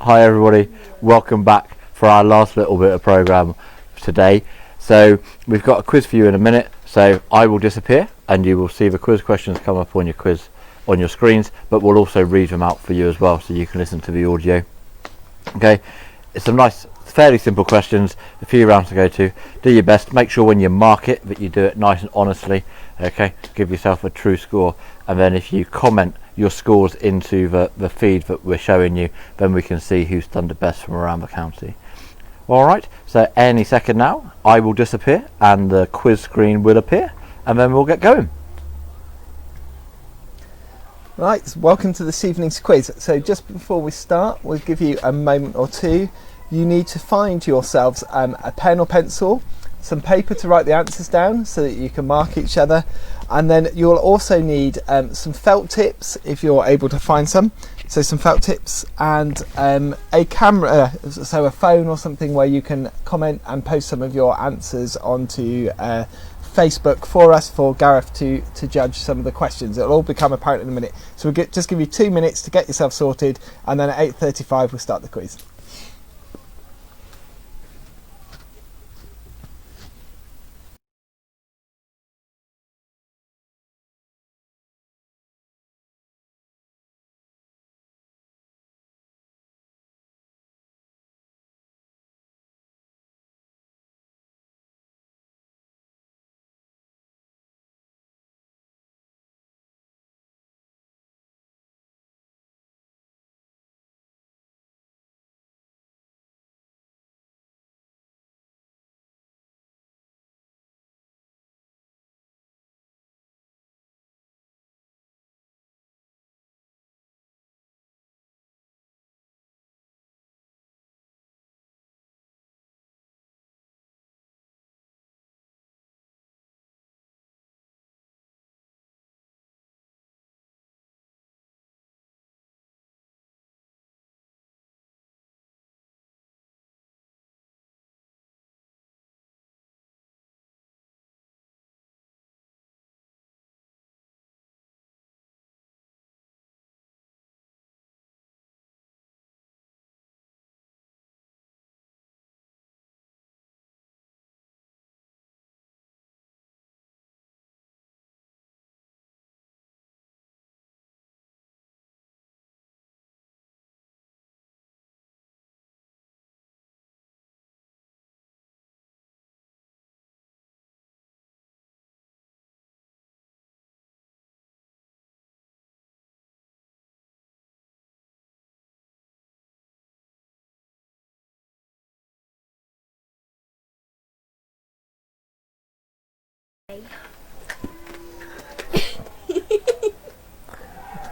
Hi everybody, welcome back for our last little bit of programme today. So we've got a quiz for you in a minute, so I will disappear and you will see the quiz questions come up on your quiz on your screens, but we'll also read them out for you as well so you can listen to the audio. Okay, it's some nice, fairly simple questions, a few rounds to go to. Do your best, make sure when you mark it that you do it nice and honestly, okay, give yourself a true score, and then if you comment your scores into the feed that we're showing you, then we can see who's done the best from around the county. Alright, so any second now I will disappear and the quiz screen will appear and then we'll get going. Right, welcome to this evening's quiz. So just before we start, we'll give you a moment or two. You need to find yourselves a pen or pencil, some paper to write the answers down so that you can mark each other, and then you'll also need some felt tips if you're able to find some. So some felt tips and a camera, so a phone or something where you can comment and post some of your answers onto Facebook for us, for Gareth to judge some of the questions. It'll all become apparent in a minute. So we'll just give you 2 minutes to get yourself sorted, and then at 8:35 we'll start the quiz.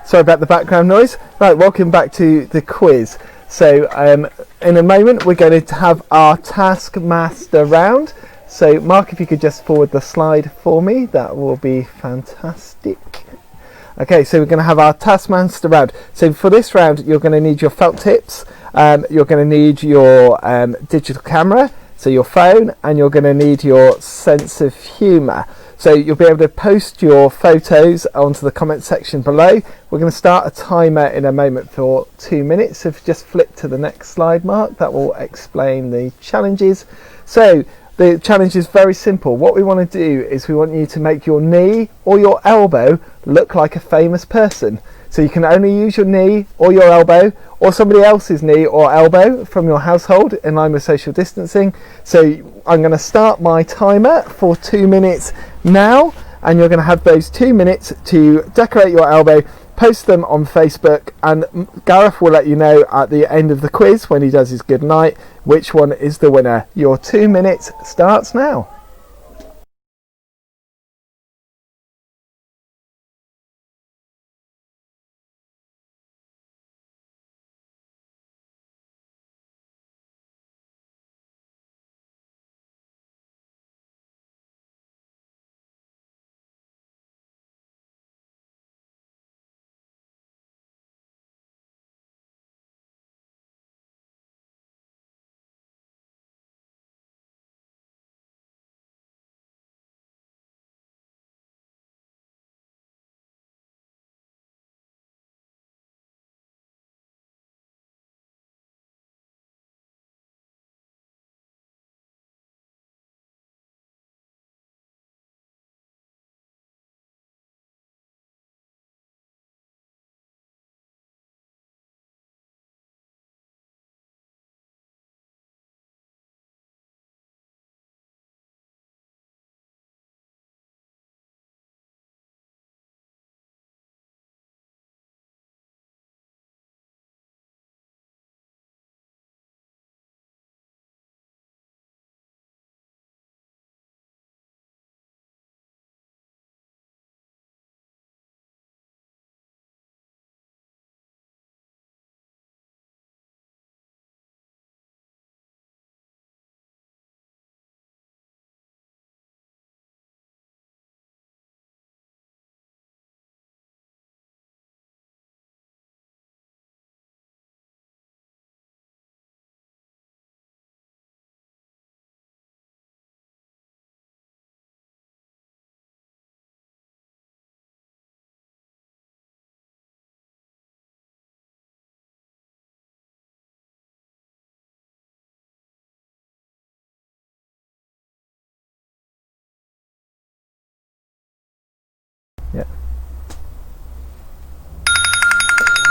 Sorry about the background noise. Right, welcome back to the quiz. So in a moment we're going to have our Taskmaster round. So Mark, if you could just forward the slide for me, that will be fantastic. Okay, so we're going to have our Taskmaster round. So for this round you're going to need your felt tips, you're going to need your digital camera, so your phone, and you're going to need your sense of humour. So you'll be able to post your photos onto the comment section below. We're going to start a timer in a moment for 2 minutes. So if you just flip to the next slide, Mark, that will explain the challenges. So the challenge is very simple. What we want to do is we want you to make your knee or your elbow look like a famous person. So you can only use your knee or your elbow or somebody else's knee or elbow from your household in line with social distancing. So I'm going to start my timer for 2 minutes now, and you're going to have those 2 minutes to decorate your elbow, post them on Facebook, and Gareth will let you know at the end of the quiz when he does his good night which one is the winner. Your 2 minutes starts now.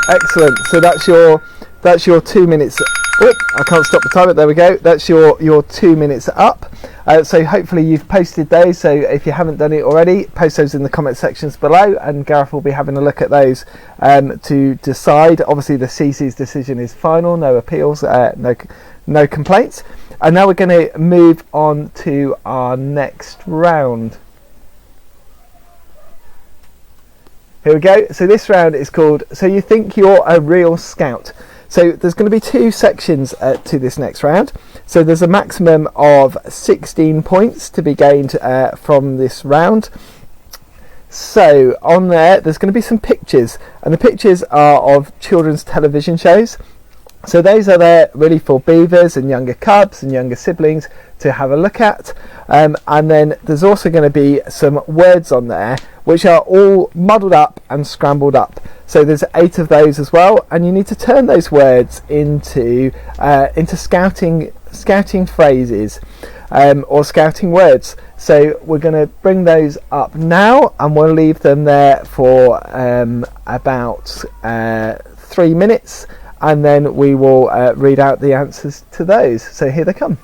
Excellent. So that's your 2 minutes. Oh, I can't stop the timer. There we go. That's your 2 minutes up. So hopefully you've posted those. So if you haven't done it already, post those in the comment sections below, and Gareth will be having a look at those to decide. Obviously, the CC's decision is final. No appeals. No complaints. And now we're going to move on to our next round. Here we go. So this round is called So You Think You're a Real Scout. So there's going to be two sections to this next round. So there's a maximum of 16 points to be gained from this round. So on there's going to be some pictures, and the pictures are of children's television shows. So those are there really for beavers and younger cubs and younger siblings to have a look at. And then there's also going to be some words on there which are all muddled up and scrambled up. So there's 8 of those as well, and you need to turn those words into scouting phrases or scouting words. So we're going to bring those up now, and we'll leave them there for about 3 minutes, and then we will read out the answers to those. So here they come.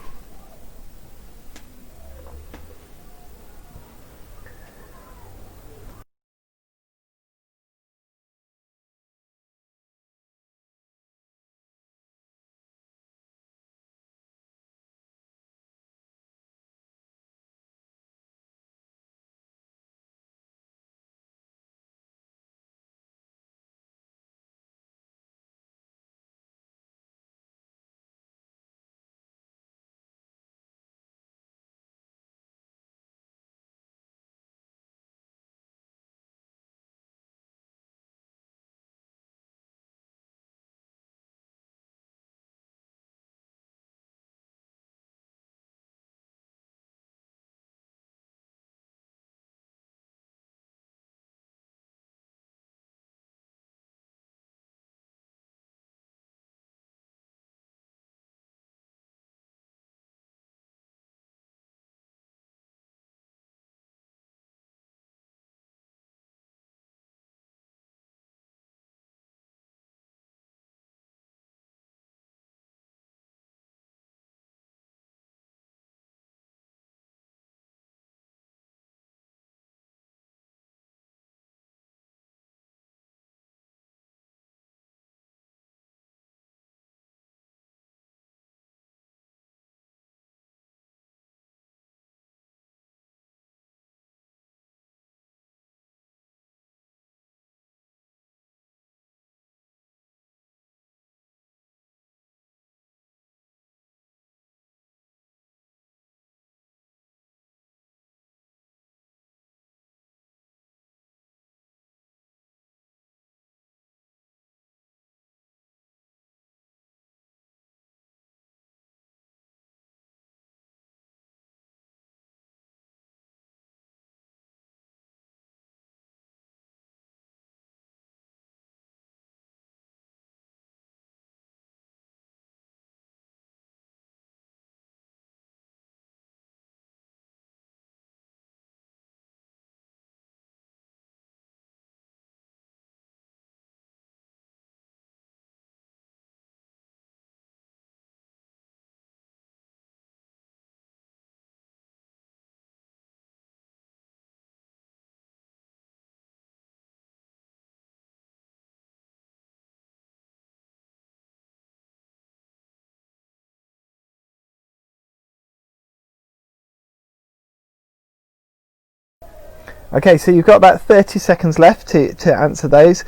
Okay, so you've got about 30 seconds left to answer those.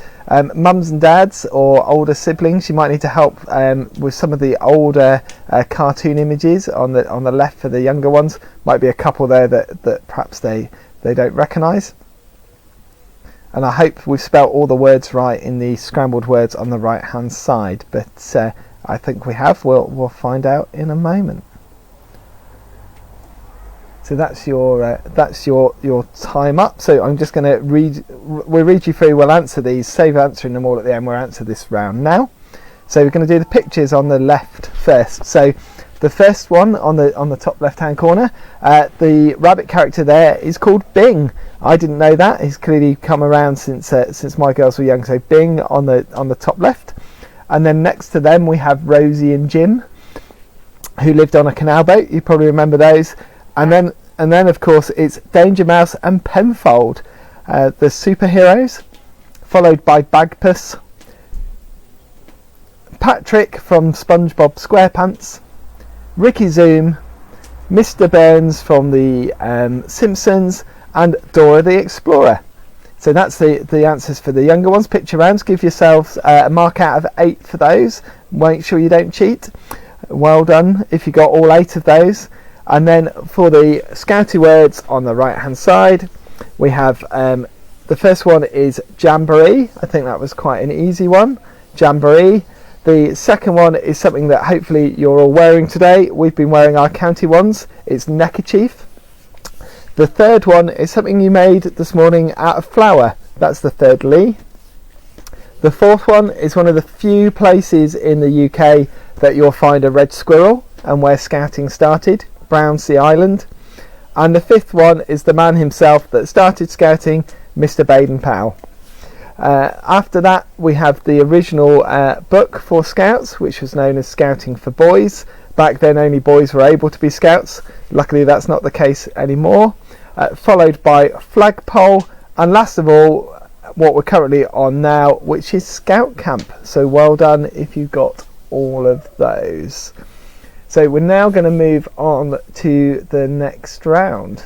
Mums and dads or older siblings, you might need to help with some of the older cartoon images on the left for the younger ones. Might be a couple there that perhaps they don't recognise. And I hope we've spelt all the words right in the scrambled words on the right hand side, but I think we have. We'll find out in a moment. So that's your time up. So I'm just going to we'll read you through, we'll answer these, save answering them all at the end, we'll answer this round now. So we're going to do the pictures on the left first. So the first one on the top left hand corner, the rabbit character there is called Bing, I didn't know that. He's clearly come around since my girls were young. So Bing on the top left, and then next to them we have Rosie and Jim, who lived on a canal boat. You probably remember those. And then of course it's Danger Mouse and Penfold, the superheroes, followed by Bagpuss, Patrick from SpongeBob SquarePants, Ricky Zoom, Mr. Burns from the Simpsons, and Dora the Explorer. So that's the answers for the younger ones. Picture rounds. Give yourselves a mark out of 8 for those. Make sure you don't cheat. Well done if you got all 8 of those. And then for the Scouty words on the right hand side, we have the first one is Jamboree. I think that was quite an easy one. Jamboree. The second one is something that hopefully you're all wearing today. We've been wearing our county ones. It's neckerchief. The third one is something you made this morning out of flour. That's the third Lee. The fourth one is one of the few places in the UK that you'll find a red squirrel, and where scouting started, Brownsea Island. And the fifth one is the man himself that started scouting, Mr. Baden-Powell. After that we have the original book for Scouts, which was known as Scouting for Boys. Back then only boys were able to be Scouts. Luckily that's not the case anymore. Followed by Flagpole, and last of all what we're currently on now, which is Scout Camp. So well done if you got all of those. So we're now going to move on to the next round.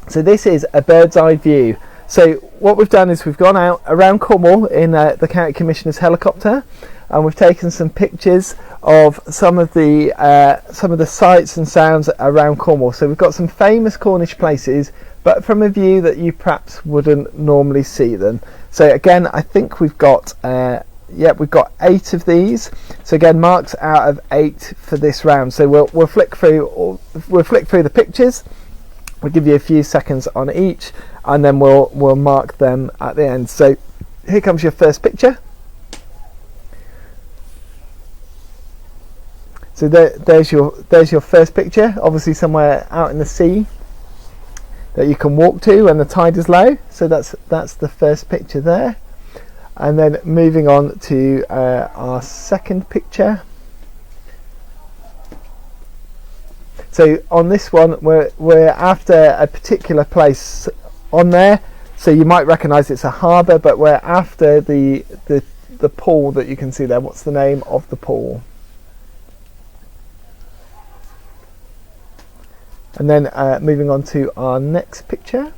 So this is a bird's eye view. So what we've done is we've gone out around Cornwall in the County Commissioner's helicopter, and we've taken some pictures of some of the sights and sounds around Cornwall. So we've got some famous Cornish places, but from a view that you perhaps wouldn't normally see them. So again, I think we've got 8 of these. So again, marks out of 8 for this round. So we'll flick through the pictures. We'll give you a few seconds on each, and then we'll mark them at the end. So here comes your first picture. So there's your first picture, obviously somewhere out in the sea that you can walk to when the tide is low. So that's the first picture there. And then moving on to our second picture. So on this one we're after a particular place on there. So you might recognise it's a harbour, but we're after the pool that you can see there. What's the name of the pool? And then moving on to our next picture.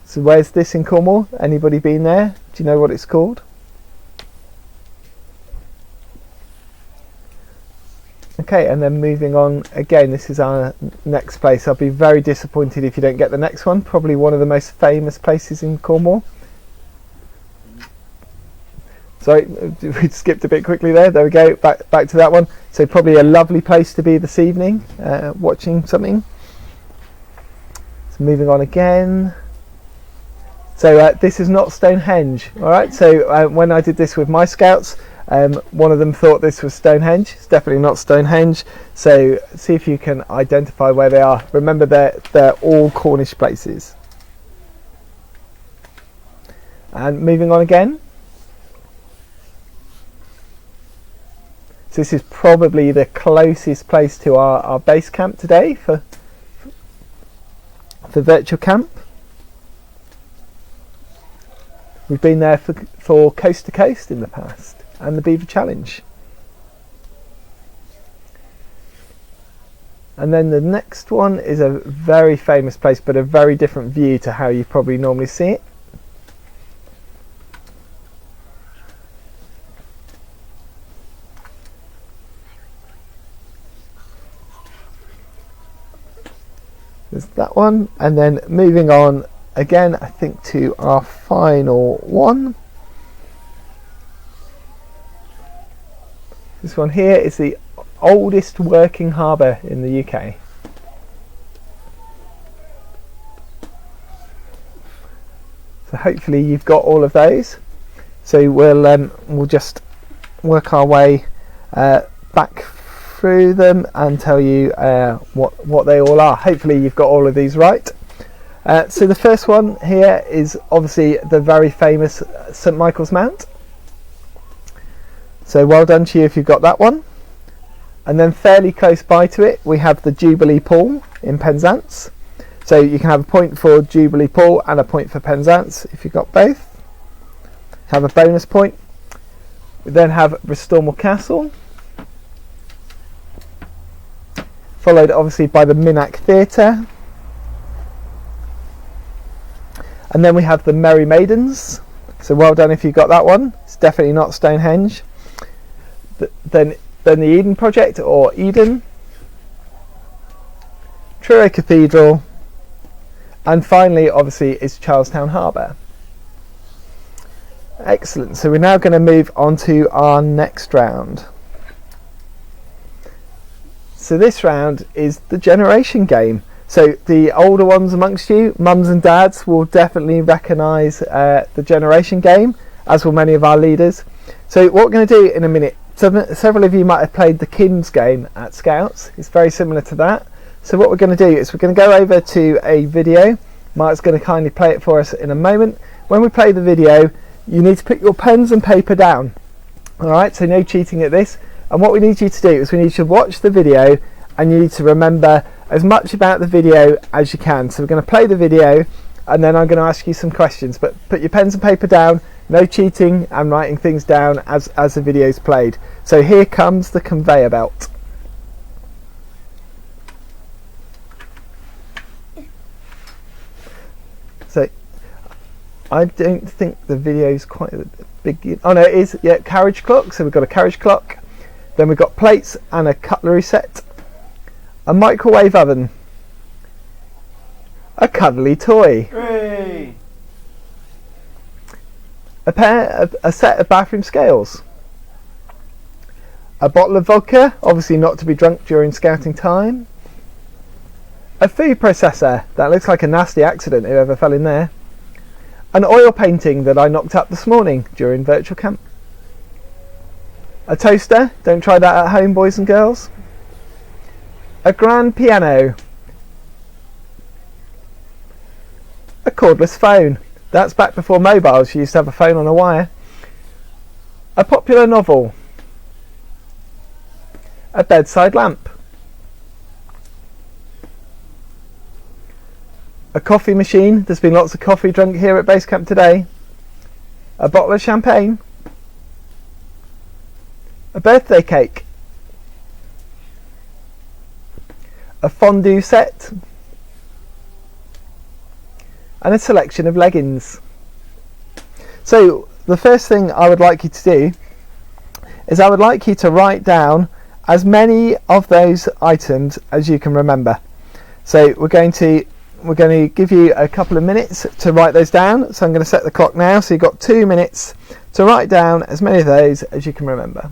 So where's this in Cornwall? Anybody been there? Do you know what it's called? Okay, and then moving on again, this is our next place. I'll be very disappointed if you don't get the next one. Probably one of the most famous places in Cornwall. Sorry, we skipped a bit quickly there. There we go, back to that one. So probably a lovely place to be this evening, watching something. So moving on again. So this is not Stonehenge, all right? So when I did this with my scouts, one of them thought this was Stonehenge. It's definitely not Stonehenge. So see if you can identify where they are. Remember, they're all Cornish places. And moving on again. So this is probably the closest place to our base camp today for virtual camp. We've been there for Coast to Coast in the past, and the Beaver Challenge. And then the next one is a very famous place, but a very different view to how you probably normally see it. There's that one, and then moving on again, I think, to our final one. This one here is the oldest working harbour in the UK. So hopefully you've got all of those. So we'll just work our way back through them and tell you what they all are. Hopefully you've got all of these right. So the first one here is obviously the very famous St Michael's Mount. So well done to you if you've got that one. And then fairly close by to it we have the Jubilee Pool in Penzance. So you can have a point for Jubilee Pool and a point for Penzance if you've got both. Have a bonus point. We then have Restormel Castle, followed obviously by the Minack Theatre. And then we have the Merry Maidens. So well done if you got that one. It's definitely not Stonehenge. Then the Eden Project, or Eden. Truro Cathedral. And finally, obviously, is Charlestown Harbour. Excellent. So we're now going to move on to our next round. So this round is the generation game. So the older ones amongst you, mums and dads, will definitely recognise the generation game, as will many of our leaders. So what we're going to do in a minute, several of you might have played the Kim's game at Scouts. It's very similar to that. So what we're going to do is we're going to go over to a video. Mark's going to kindly play it for us in a moment. When we play the video, you need to put your pens and paper down. Alright, so no cheating at this. And what we need you to do is we need you to watch the video, and you need to remember as much about the video as you can. So we're going to play the video and then I'm going to ask you some questions, but put your pens and paper down, no cheating and writing things down as the video is played. So here comes the conveyor belt. So I don't think the video is quite a big, oh no it is, yeah, carriage clock. So we've got a carriage clock, then we've got plates and a cutlery set, a microwave oven, a cuddly toy, Hooray! a set of bathroom scales, a bottle of vodka, obviously not to be drunk during scouting time, a food processor, that looks like a nasty accident, whoever fell in there, an oil painting that I knocked up this morning during virtual camp, a toaster, don't try that at home boys and girls, a grand piano, a cordless phone, that's back before mobiles, you used to have a phone on a wire, a popular novel, a bedside lamp, a coffee machine, there's been lots of coffee drunk here at base camp today, a bottle of champagne, a birthday cake, a fondue set, and a selection of leggings. So the first thing I would like you to do is I would like you to write down as many of those items as you can remember. So we're going to give you a couple of minutes to write those down. So I'm going to set the clock now, so you've got 2 minutes to write down as many of those as you can remember.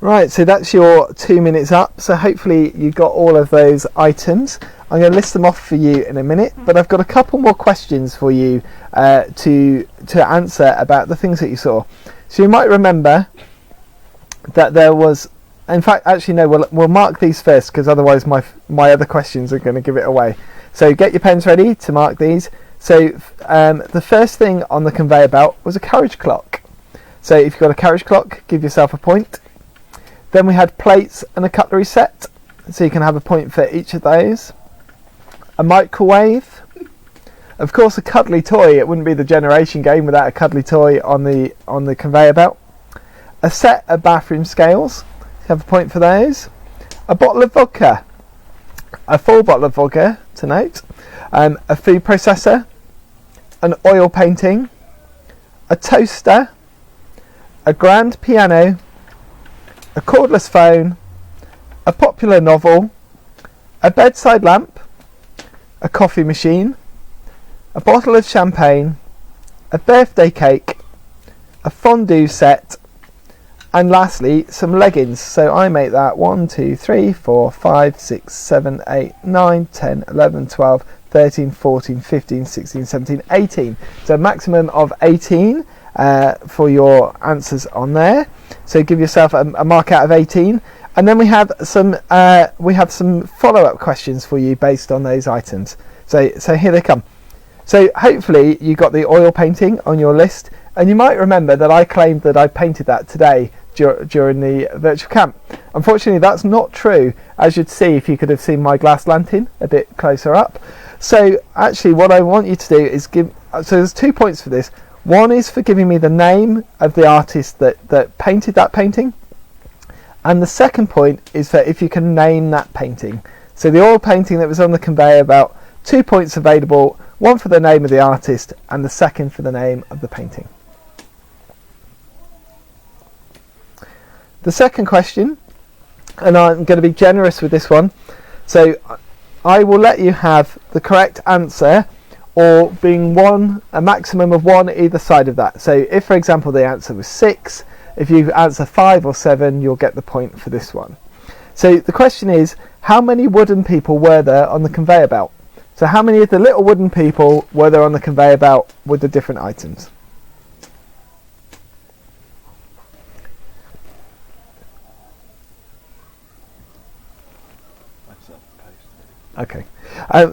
Right, so that's your 2 minutes up. So hopefully you got all of those items. I'm going to list them off for you in a minute, but I've got a couple more questions for you to answer about the things that you saw. So you might remember that there was, in fact, actually no, we'll mark these first because otherwise my other questions are going to give it away. So get your pens ready to mark these. So the first thing on the conveyor belt was a carriage clock. So if you've got a carriage clock, give yourself a point. Then we had plates and a cutlery set, so you can have a point for each of those. A microwave. Of course, a cuddly toy. It wouldn't be the generation game without a cuddly toy on the conveyor belt. A set of bathroom scales. You have a point for those. A bottle of vodka. A full bottle of vodka, to note. A food processor. An oil painting. A toaster. A grand piano. A cordless phone, a popular novel, a bedside lamp, a coffee machine, a bottle of champagne, a birthday cake, a fondue set, and lastly some leggings. So I make that 1, 2, 3, 4, 5, 6, 7, 8, 9, 10, 11, 12, 13, 14, 15, 16, 17, 18. So a maximum of 18 for your answers on there. So give yourself a mark out of 18, and then we have some follow-up questions for you based on those items. So here they come. So hopefully you got the oil painting on your list, and you might remember that I claimed that I painted that today during the virtual camp. Unfortunately, that's not true, as you'd see if you could have seen my glass lantern a bit closer up. So actually, what I want you to do is so there's 2 points for this. One is for giving me the name of the artist that painted that painting, and the second point is for if you can name that painting. So the oil painting that was on the conveyor belt, 2 points available, one for the name of the artist and the second for the name of the painting. The second question, and I'm going to be generous with this one, so I will let you have the correct answer or being a maximum of 1 either side of that. So if, for example, the answer was 6, if you answer 5 or 7, you'll get the point for this one. So the question is, how many wooden people were there on the conveyor belt? So how many of the little wooden people were there on the conveyor belt with the different items? Okay.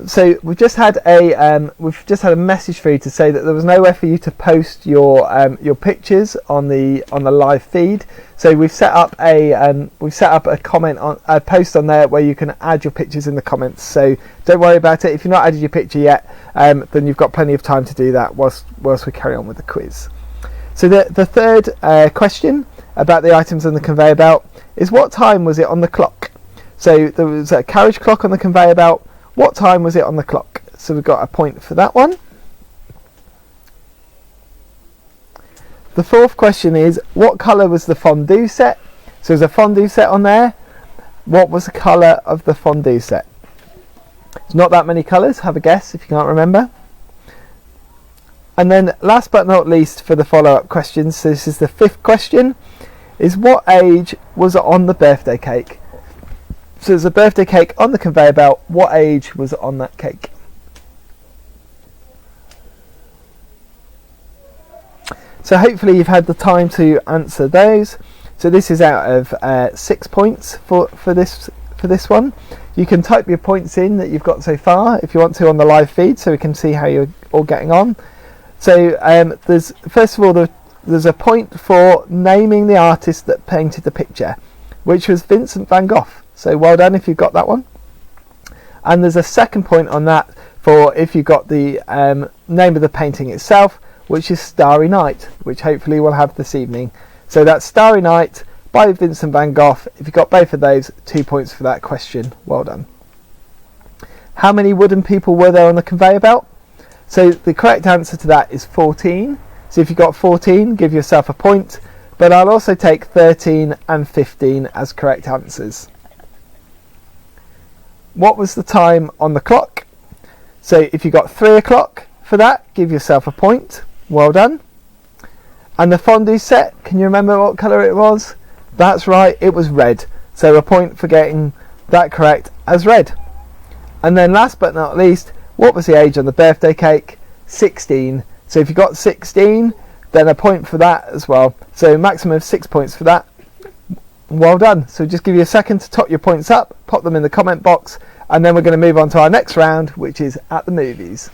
So we've just had a message for you to say that there was nowhere for you to post your pictures on the live feed. So we've set up a comment on a post on there where you can add your pictures in the comments. So don't worry about it. If you've not added your picture yet, then you've got plenty of time to do that whilst we carry on with the quiz. So the third question about the items on the conveyor belt is, what time was it on the clock? So there was a carriage clock on the conveyor belt. What time was it on the clock? So we've got a point for that one. The fourth question is, what colour was the fondue set? So there's a fondue set on there. What was the colour of the fondue set? There's not that many colours. Have a guess if you can't remember. And then last but not least for the follow-up questions, so this is the fifth question, is what age was on the birthday cake? So there's a birthday cake on the conveyor belt. What age was on that cake? So hopefully you've had the time to answer those. So this is out of 6 points for this one. You can type your points in that you've got so far if you want to on the live feed, so we can see how you're all getting on. So there's first of all there's a point for naming the artist that painted the picture, which was Vincent van Gogh. So well done if you've got that one. And there's a second point on that for if you got the name of the painting itself, which is Starry Night, which hopefully we'll have this evening. So that's Starry Night by Vincent van Gogh. If you got both of those, 2 points for that question. Well done. How many wooden people were there on the conveyor belt? So the correct answer to that is 14. So if you got 14, give yourself a point. But I'll also take 13 and 15 as correct answers. What was the time on the clock? So if you got 3 o'clock for that, give yourself a point. Well done. And the fondue set, can you remember what colour it was? That's right, it was red. So a point for getting that correct as red. And then last but not least, what was the age on the birthday cake? 16. So if you got 16, then a point for that as well. So maximum of 6 points for that. Well done. So just give you a second to top your points up, pop them in the comment box, and then we're going to move on to our next round, which is at the movies.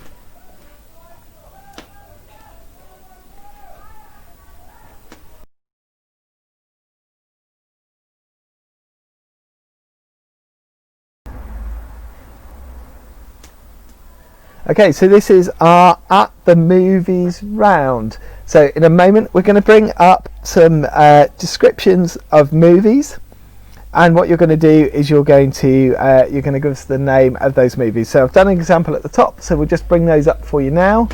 Okay, so this is our at the movies round. So in a moment we're going to bring up some descriptions of movies, and what you're going to do is you're going to give us the name of those movies. So I've done an example at the top, so we'll just bring those up for you now.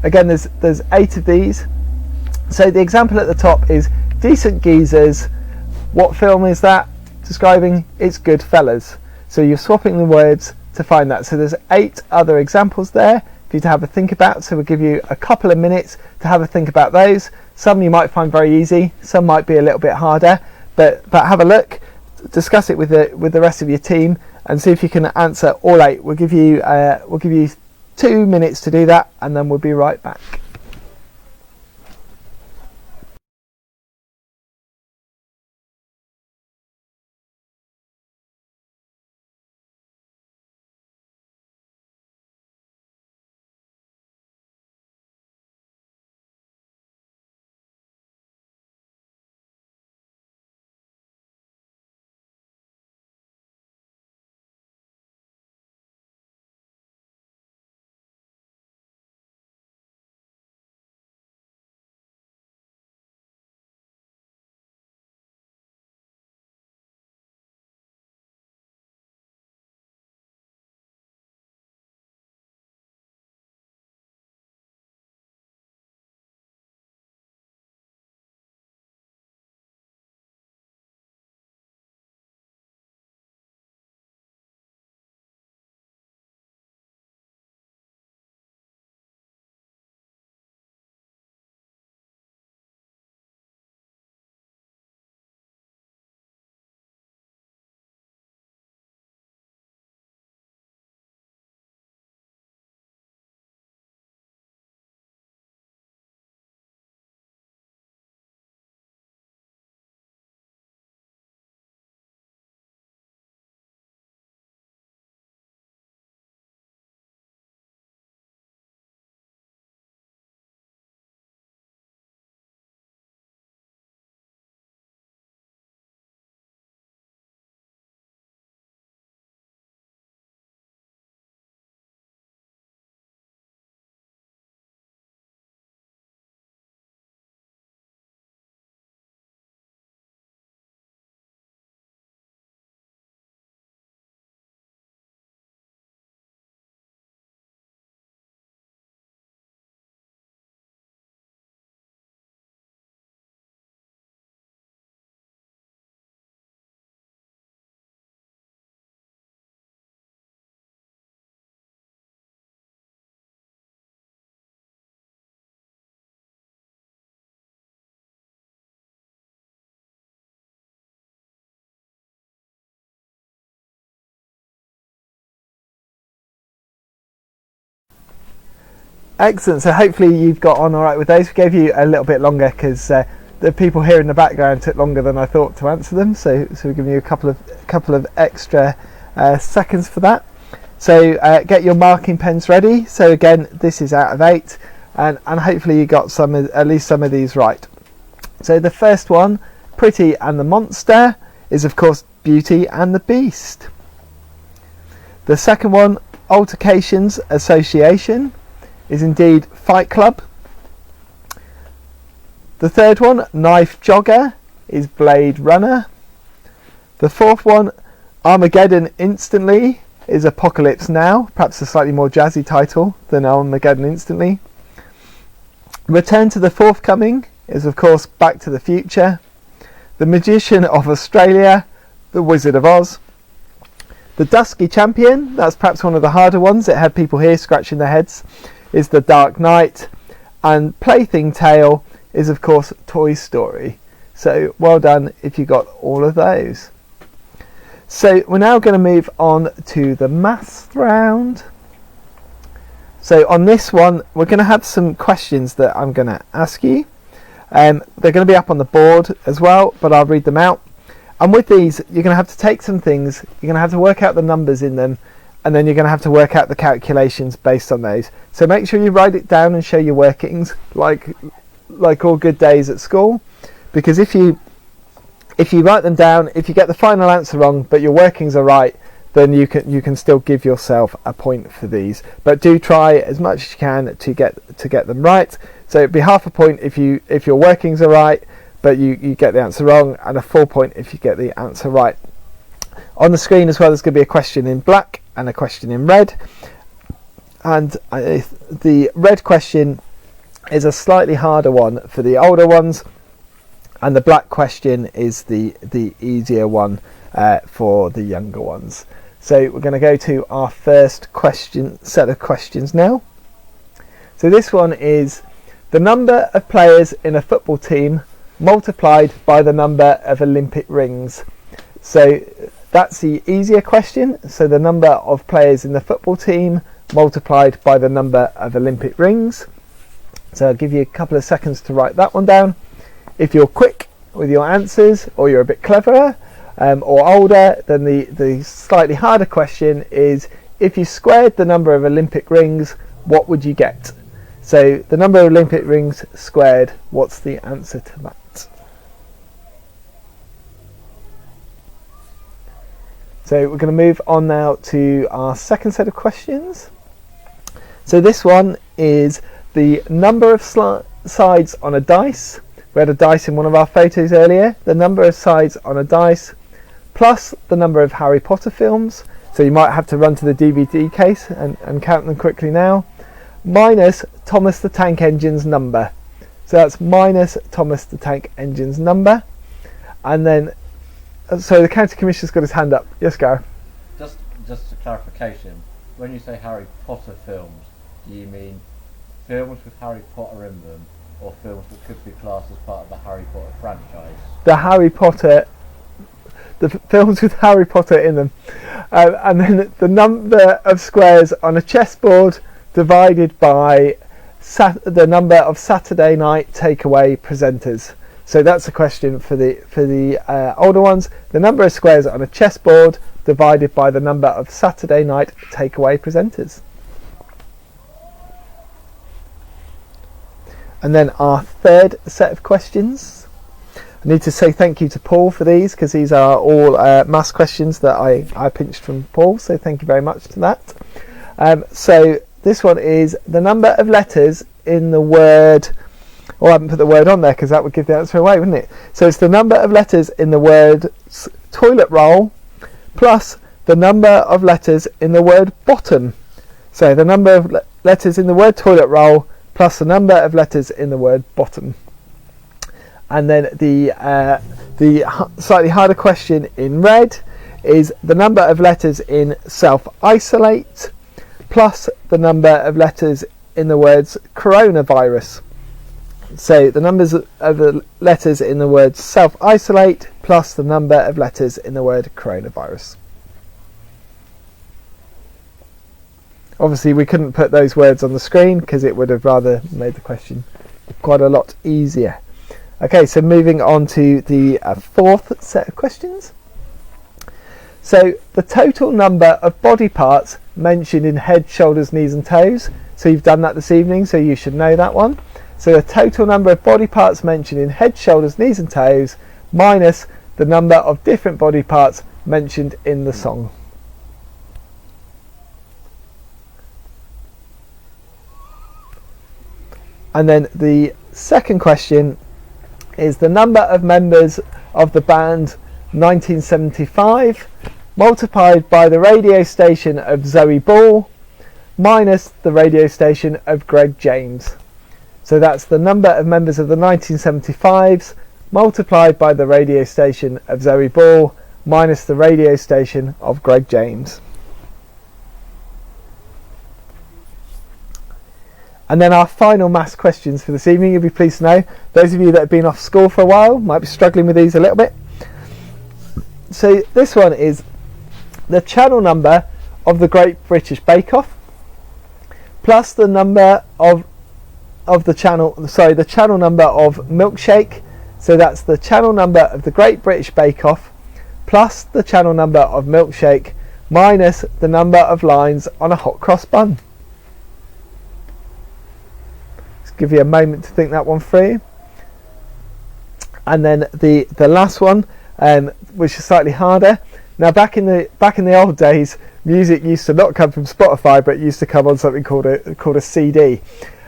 Again, there's 8 of these. So the example at the top is Decent Geezers. What film is that describing? It's Goodfellas. So you're swapping the words to find that. So there's 8 other examples there for you to have a think about. So we'll give you a couple of minutes to have a think about those. Some you might find very easy, some might be a little bit harder, but have a look, discuss it with the rest of your team, and see if you can answer all 8. We'll give you 2 minutes to do that, and then we'll be right back. Excellent. So hopefully you've got on all right with those. We gave you a little bit longer because the people here in the background took longer than I thought to answer them. So we're giving you a couple of extra seconds for that. So get your marking pens ready. So again, this is out of 8, and hopefully you got at least some of these right. So the first one, Pretty and the Monster, is of course Beauty and the Beast. The second one, Altercations Association, is indeed Fight Club. The third one, Knife Jogger, is Blade Runner. The fourth one, Armageddon Instantly, is Apocalypse Now, perhaps a slightly more jazzy title than Armageddon Instantly. Return to the Forthcoming is of course Back to the Future. The Magician of Australia, The Wizard of Oz. The Dusky Champion, that's perhaps one of the harder ones, it had people here scratching their heads, is The Dark Knight. And Plaything Tale is of course Toy Story. So well done if you got all of those. So we're now going to move on to the maths round. So on this one, we're going to have some questions that I'm going to ask you. They're going to be up on the board as well, but I'll read them out. And with these, you're going to have to take some things, you're going to have to work out the numbers in them, and then you're going to have to work out the calculations based on those. So make sure you write it down and show your workings, like all good days at school. Because if you write them down, if you get the final answer wrong, but your workings are right, then you can still give yourself a point for these. But do try as much as you can to get them right. So it'd be half a point if your workings are right, but you get the answer wrong, and a full point if you get the answer right. On the screen as well, there's going to be a question in black and a question in red. And the red question is a slightly harder one for the older ones, and the black question is the easier one for the younger ones. So we're going to go to our first set of questions now. So this one is the number of players in a football team multiplied by the number of Olympic rings. So that's the easier question. So the number of players in the football team multiplied by the number of Olympic rings. So I'll give you a couple of seconds to write that one down. If you're quick with your answers, or you're a bit cleverer or older, then the slightly harder question is, if you squared the number of Olympic rings, what would you get? So the number of Olympic rings squared, what's the answer to that? So we're going to move on now to our second set of questions. So this one is the number of sides on a dice. We had a dice in one of our photos earlier. The number of sides on a dice plus the number of Harry Potter films. So you might have to run to the DVD case and count them quickly now. Minus Thomas the Tank Engine's number. So that's minus Thomas the Tank Engine's number. And then, so the County Commissioner's got his hand up. Yes, Gareth? Just a clarification. When you say Harry Potter films, do you mean films with Harry Potter in them, or films that could be classed as part of the Harry Potter franchise? The films with Harry Potter in them. And then the number of squares on a chessboard divided by the number of Saturday night takeaway presenters. So that's a question for the older ones. The number of squares on a chessboard divided by the number of Saturday night takeaway presenters. And then our third set of questions. I need to say thank you to Paul for these, because these are all maths questions that I pinched from Paul, so thank you very much to that. So this one is the number of letters in the word, I haven't put the word on there because that would give the answer away, wouldn't it? So it's the number of letters in the word toilet roll plus the number of letters in the word bottom. So the number of letters in the word toilet roll plus the number of letters in the word bottom. And then the slightly harder question in red is the number of letters in self-isolate plus the number of letters in the words coronavirus. So the numbers of the letters in the word self-isolate plus the number of letters in the word coronavirus. Obviously we couldn't put those words on the screen because it would have rather made the question quite a lot easier. Okay, so moving on to the fourth set of questions. So the total number of body parts mentioned in head, shoulders, knees and toes. So you've done that this evening, so you should know that one. So the total number of body parts mentioned in head, shoulders, knees and toes minus the number of different body parts mentioned in the song. And then the second question is the number of members of the band 1975 multiplied by the radio station of Zoe Ball minus the radio station of Greg James. So that's the number of members of the 1975s multiplied by the radio station of Zoe Ball minus the radio station of Greg James. And then our final maths questions for this evening, you'll be pleased to know, those of you that have been off school for a while might be struggling with these a little bit. So this one is the channel number of the Great British Bake Off plus the number of the channel number of Milkshake. So that's the channel number of the Great British Bake Off plus the channel number of Milkshake minus the number of lines on a hot cross bun. Just give you a moment to think that one through. And then the last one, which is slightly harder. Now back in the old days, music used to not come from Spotify, but it used to come on something called a CD.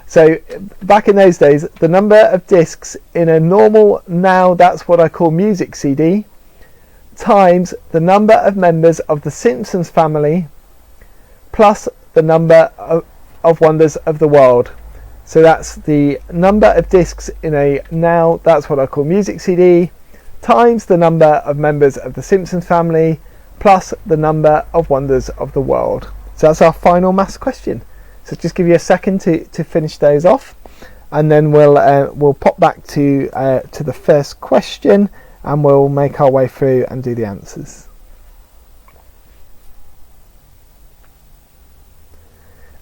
So back in those days, the number of discs in a normal, now that's what I call music CD, times the number of members of the Simpsons family plus the number of wonders of the world. So that's the number of discs in a now that's what I call music CD times the number of members of the Simpsons family plus the number of wonders of the world. So that's our final maths question. So just give you a second to finish those off, and then we'll pop back to the first question, and we'll make our way through and do the answers.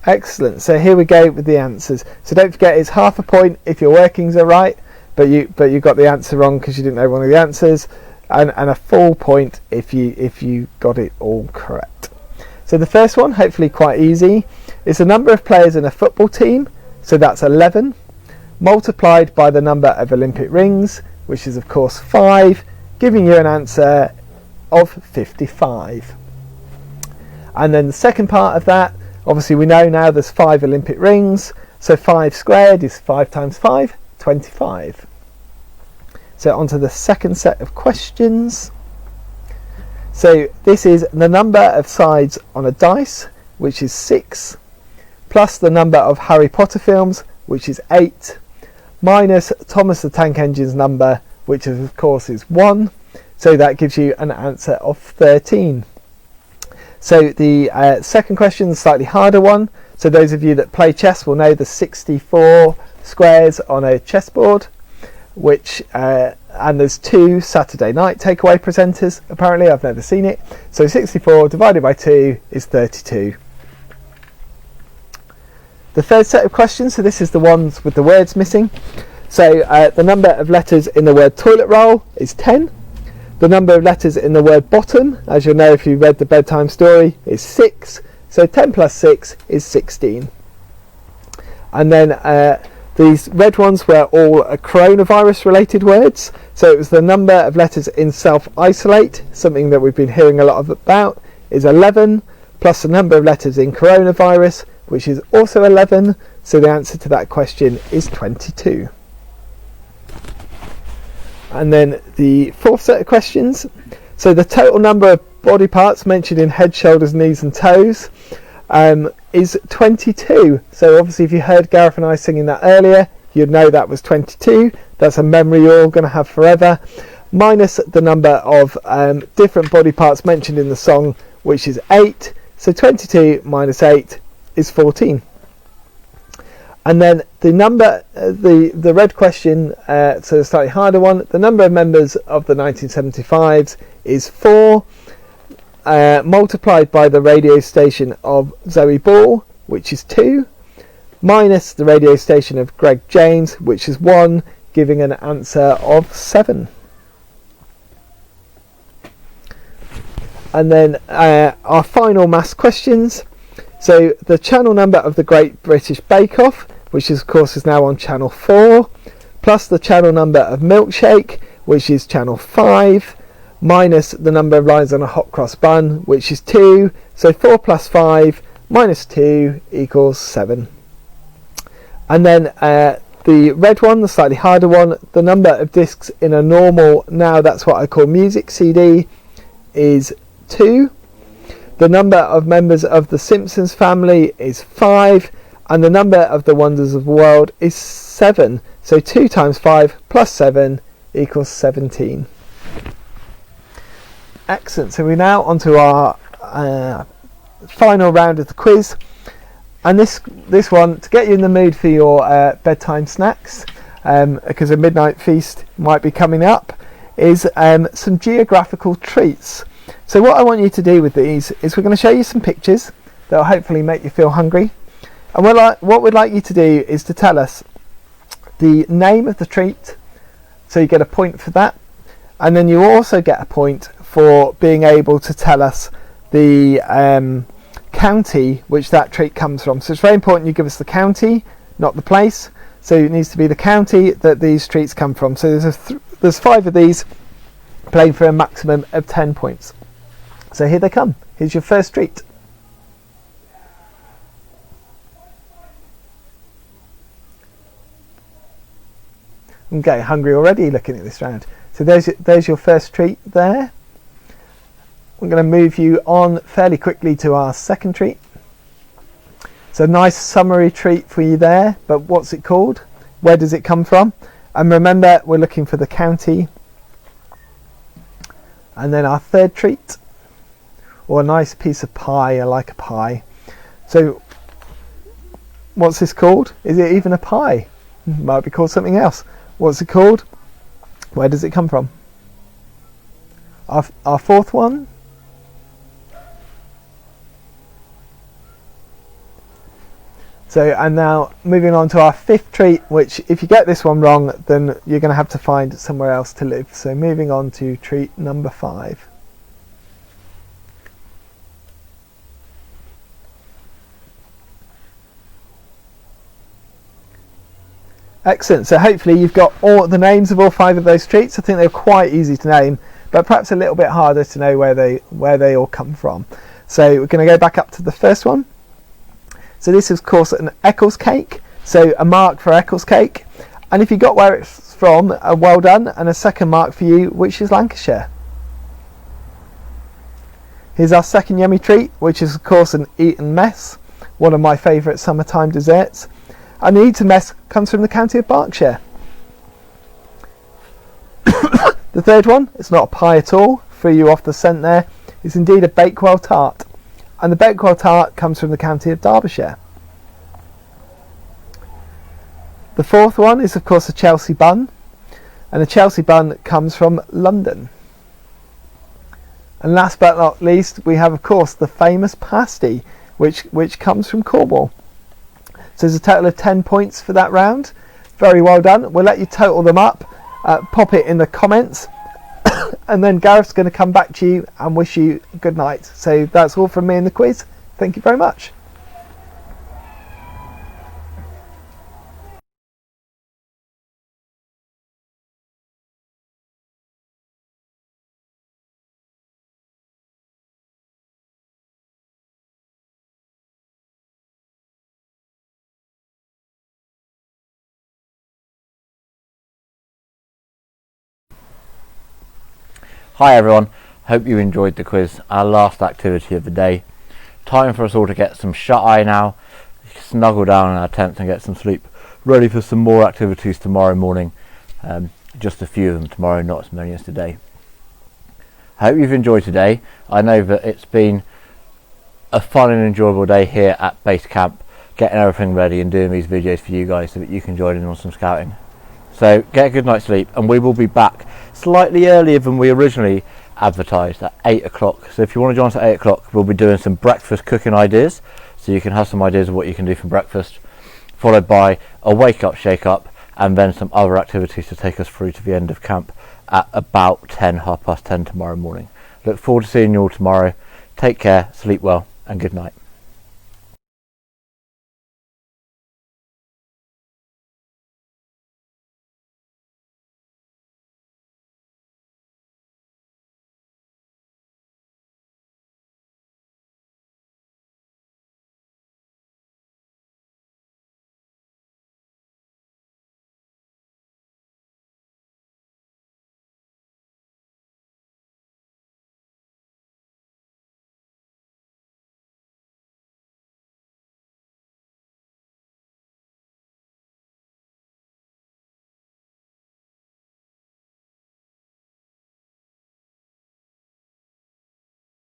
Excellent. So here we go with the answers. So don't forget, it's half a point if your workings are right, but you got the answer wrong because you didn't know one of the answers, and a full point if you got it all correct. So the first one, hopefully quite easy, is the number of players in a football team. So that's 11 multiplied by the number of Olympic rings, which is of course 5, giving you an answer of 55. And then the second part of that, obviously we know now there's 5 Olympic rings, so 5 squared is 5 times 5, 25. So on to the second set of questions. So this is the number of sides on a dice, which is 6, plus the number of Harry Potter films, which is 8, minus Thomas the Tank Engine's number, which of course is 1. So that gives you an answer of 13. So the second question is a slightly harder one. So those of you that play chess will know the 64 squares on a chessboard, which and there's 2 Saturday night takeaway presenters. Apparently, I've never seen it. So 64 divided by 2 is 32. The third set of questions, so this is the ones with the words missing. So the number of letters in the word toilet roll is 10. The number of letters in the word bottom, as you'll know if you read the bedtime story, is 6. So 10 plus 6 is 16. And then these red ones were all coronavirus related words. So it was the number of letters in self-isolate, something that we've been hearing a lot about, is 11, plus the number of letters in coronavirus, which is also 11. So the answer to that question is 22. And then the fourth set of questions. So the total number of body parts mentioned in head, shoulders, knees and toes is 22. So obviously if you heard Gareth and I singing that earlier, you'd know that was 22. That's a memory you're all going to have forever. Minus the number of different body parts mentioned in the song, which is 8. So 22 minus 8 is 14. And then the number, the red question, so a slightly harder one, the number of members of the 1975s is 4, multiplied by the radio station of Zoe Ball, which is 2, minus the radio station of Greg James, which is 1, giving an answer of 7. And then our final maths questions. So the channel number of the Great British Bake Off, which is, of course is now on channel 4, plus the channel number of Milkshake, which is channel 5, minus the number of lines on a hot cross bun, which is 2. So 4 plus 5 minus 2 equals 7. And then the red one, the slightly harder one, the number of discs in a normal, now that's what I call music CD, is 2. The number of members of the Simpsons family is 5. And the number of the wonders of the world is 7. So 2 times 5 plus 7 equals 17. Excellent. So we're now on to our final round of the quiz. And this one, to get you in the mood for your bedtime snacks, because a midnight feast might be coming up, is some geographical treats. So what I want you to do with these is we're going to show you some pictures that will hopefully make you feel hungry. And what we'd like you to do is to tell us the name of the treat, so you get a point for that. And then you also get a point for being able to tell us the county which that treat comes from. So it's very important you give us the county, not the place. So it needs to be the county that these treats come from. So there's 5 of these, playing for a maximum of 10 points. So here they come. Here's your first treat. I'm getting hungry already looking at this round. So there's your first treat there. I'm going to move you on fairly quickly to our second treat. It's a nice summery treat for you there, but what's it called? Where does it come from? And remember, we're looking for the county. And then our third treat, or a nice piece of pie. I like a pie. So what's this called? Is it even a pie? Might be called something else. What's it called? Where does it come from? Our fourth one. So, and now moving on to our fifth treat, which if you get this one wrong, then you're going to have to find somewhere else to live. So moving on to treat number 5. Excellent. So hopefully you've got all the names of all 5 of those treats. I think they're quite easy to name, but perhaps a little bit harder to know where they all come from. So we're going to go back up to the first one. So this is, of course, an Eccles cake. So a mark for Eccles cake. And if you got where it's from, well done. And a second mark for you, which is Lancashire. Here's our second yummy treat, which is, of course, an Eton mess. One of my favourite summertime desserts. And the Eton mess comes from the county of Berkshire. The third one, it's not a pie at all. Threw you off the scent there. It's indeed a Bakewell tart. And the Bakewell tart comes from the county of Derbyshire. The fourth one is, of course, a Chelsea bun. And the Chelsea bun comes from London. And last but not least, we have, of course, the famous pasty, which comes from Cornwall. So there's a total of 10 points for that round. Very well done. We'll let you total them up. Pop it in the comments. And then Gareth's going to come back to you and wish you good night. So that's all from me in the quiz. Thank you very much. Hi everyone, hope you enjoyed the quiz, our last activity of the day. Time for us all to get some shut-eye now, snuggle down in our tents and get some sleep, ready for some more activities tomorrow morning. Just a few of them tomorrow, not as many as today. I hope you've enjoyed today. I know that it's been a fun and enjoyable day here at base camp, getting everything ready and doing these videos for you guys so that you can join in on some scouting. So get a good night's sleep, and we will be back slightly earlier than we originally advertised at 8 o'clock. So if you want to join us at 8 o'clock, we'll be doing some breakfast cooking ideas, so you can have some ideas of what you can do for breakfast, followed by a wake up, shake up, and then some other activities to take us through to the end of camp at about 10:30 tomorrow morning. Look forward to seeing you all tomorrow. Take care, sleep well, and good night.